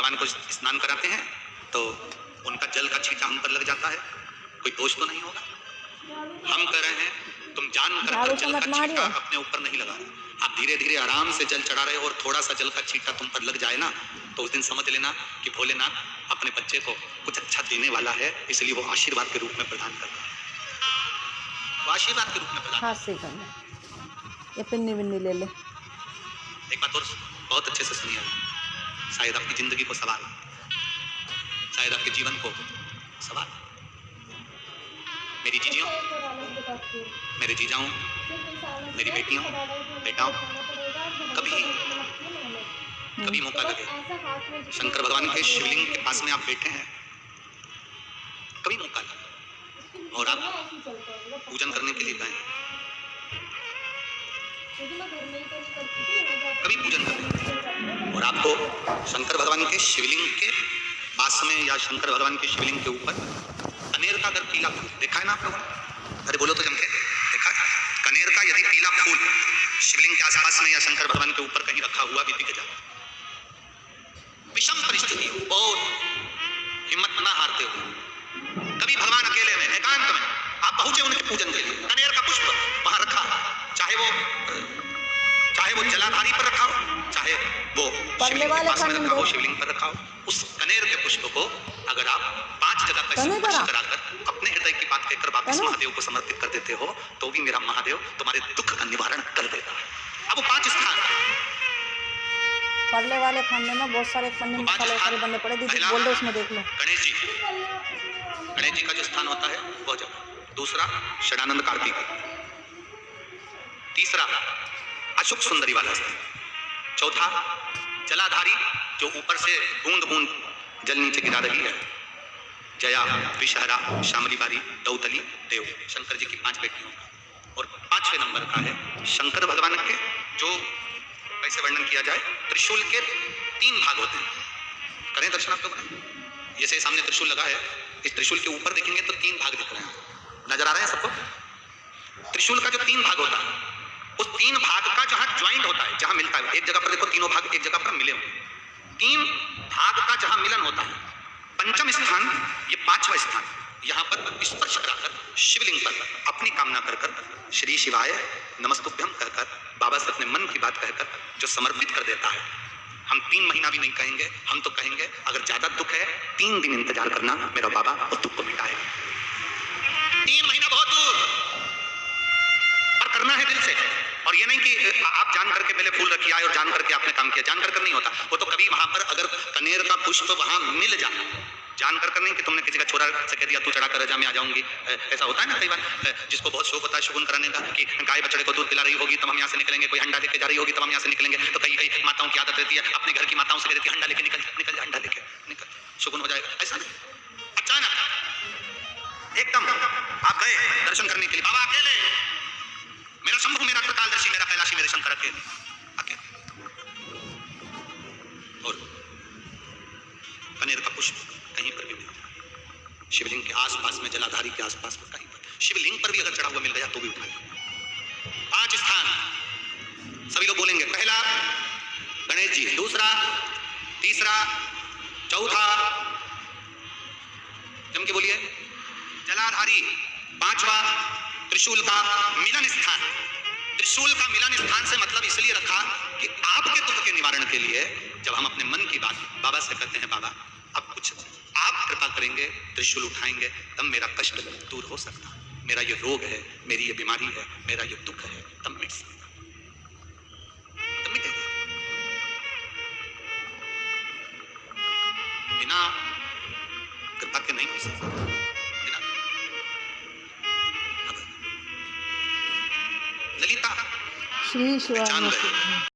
भगवान को स्नान कराते हैं तो उनका जल का छींटा हम पर लग जाता है, कोई दोष तो नहीं होगा? हम कह रहे हैं तुम जान कर जल का छींटा अपने ऊपर नहीं लगा रहे, आप धीरे धीरे आराम से जल चढ़ा रहे हो और थोड़ा सा जल का छींटा तुम पर लग जाए ना तो उस दिन समझ लेना कि भोलेनाथ अपने बच्चे को कुछ अच्छा देने वाला है, इसलिए वो आशीर्वाद के रूप में प्रदान कर रहा है। वो आशीर्वाद के रूप में प्रदान हाथ से करना, ये पिन्नी विन्नी ले ले। एक बात और बहुत अच्छे से सुनिए, शायद आपकी जिंदगी को सवाल, शायद आपके जीवन को सवाल। मेरी जीजियों, मेरे जीजाओं, मेरी बेटियों, बेटाओं, कभी मौका लगे शंकर भगवान के शिवलिंग के पास में आप बैठे हैं, कभी मौका लगे और आप पूजन करने के लिए गए, कभी पूजन करने और आपको शंकर भगवान के शिवलिंग के पास में या शंकर भगवान के शिवलिंग के ऊपर कनेर का अगर पीला फूल देखा है ना आप लोगों ने, अरे बोलो तो जम के देखा है? कनेर का यदि पीला फूल शिवलिंग के आसपास में या शंकर भगवान के ऊपर कहीं रखा हुआ भी दिख जाए, विषम परिस्थिति हो और हिम्मत ना हारते हो, कभी भगवान अकेले में एकांत में आप पहुंचे उनके पूजन के लिए, कनेर का पुष्प वहां रखा, चाहे वो जलाधारी पर रखा हो, चाहे वो शिवलिंग के पास में रखा हो, शिवलिंग पर रखा हो, उस कनेर के पुष्प को अगर आप 5 जगह का स्पर्श कराकर अपने हृदय की बात कहकर वापस महादेव को समर्पित कर देते हो तो भी मेरा महादेव तुम्हारे दुख का निवारण कर देता है। अब 5 स्थान परले वाले खाने में बहुत सारे पन्ने मसाले सारे बनने पड़े, दीदी बोल दो उसमें देख लो। गणेश जी का जो स्थान होता है वो जगह, दूसरा षडानंद कार्तिक, तीसरा अशुक सुंदरी वाला स्थान, चौथा जलाधारी जो ऊपर से बूंद बूंद जल नीचे गिरा रही है, जया, विषहरा, शामली बारी, दौतली, देव, शंकर जी की 5 बेटियों का, और 5वें नंबर का है शंकर भगवान के जो कैसे वर्णन किया जाए, त्रिशूल के 3 भाग होते हैं। करें दर्शन आप लोग, जैसे सामने त्रिशूल लगा है, इस त्रिशूल के ऊपर देखेंगे तो 3 भाग दिख रहे हैं, नजर आ रहे हैं सबको? त्रिशूल का जो 3 भाग होता है, उस 3 भाग का जहां ज्वाइंट होता है, जहां मिलता है, एक जगह पर देखो तीनों भाग एक जगह पर मिले हुए, 3 भाग का जहां मिलन होता है, 5वां स्थान, ये 5वां स्थान, यहाँ पर स्पर्श कराकर शिवलिंग पर अपनी कामना कर श्री शिवाय नमस्तुभ्यम कहकर बाबा से अपने मन की बात कहकर जो समर्पित कर देता है, हम 3 महीना भी नहीं कहेंगे, हम तो कहेंगे अगर ज्यादा दुख है 3 दिन इंतजार करना, मेरा बाबा उस दुख को मिटाएगा। 3 महीना बहुत दूर, पर करना है दिल से, और ये नहीं कि आप जान करके पहले फूल रखिए आए और जान करके आपने काम किया, जान कर नहीं होता वो तो कभी वहां पर अगर कनेर का पुष्प वहां मिल जाए, जान कर नहीं कि तुमने किसी का छोरा से कह दिया तू चढ़ा कर जा मैं आ जाऊंगी, ऐसा होता है ना कई बार, जिसको बहुत शौक होता है शगुन कराने का कि गाय बछड़े को दूध पिला रही होगी तब हम यहाँ से निकलेंगे, कोई हंडा लेके जा रही होगी तब हम यहाँ से निकलेंगे, तो कई माताओं की आदत रहती है अपने घर की माताओं से कह देती है हंडा लेके निकल हंडा लेके निकल, शगुन हो जाएगा, ऐसा नहीं। अचानक एकदम आप गए दर्शन करने के लिए, बाबा अकेले, मेरा शंभु, मेरा कृपालदर्शी, मेरा कैलाशी, मेरे शंकर अकेले, और कनेर का पुष्प कहीं पर भी मिल जाए, शिवलिंग के आसपास में, जलाधारी के आसपास में कहीं पर, शिवलिंग पर भी अगर चढ़ा हुआ मिल गया तो भी उठा लें। 5 स्थान सभी लोग बोलेंगे, पहला गणेश जी, दूसरा, तीसरा, चौथा, जम के बोलिए, जलाधारी, 5वां त्रिशूल का मिलन स्थान। त्रिशूल का मिलन स्थान से मतलब इसलिए रखा कि आपके दुख के निवारण के लिए जब हम अपने मन की बात बाबा से कहते हैं, बाबा अब कुछ आप कृपा करेंगे, त्रिशूल उठाएंगे तब मेरा कष्ट दूर हो सकता, मेरा ये रोग है, मेरी ये बीमारी है, मेरा ये दुख है, तब मिट सकता, तब मिटेगा। बिना कृपा के नहीं हो सकता, बिना ललिता श्री शिवाय।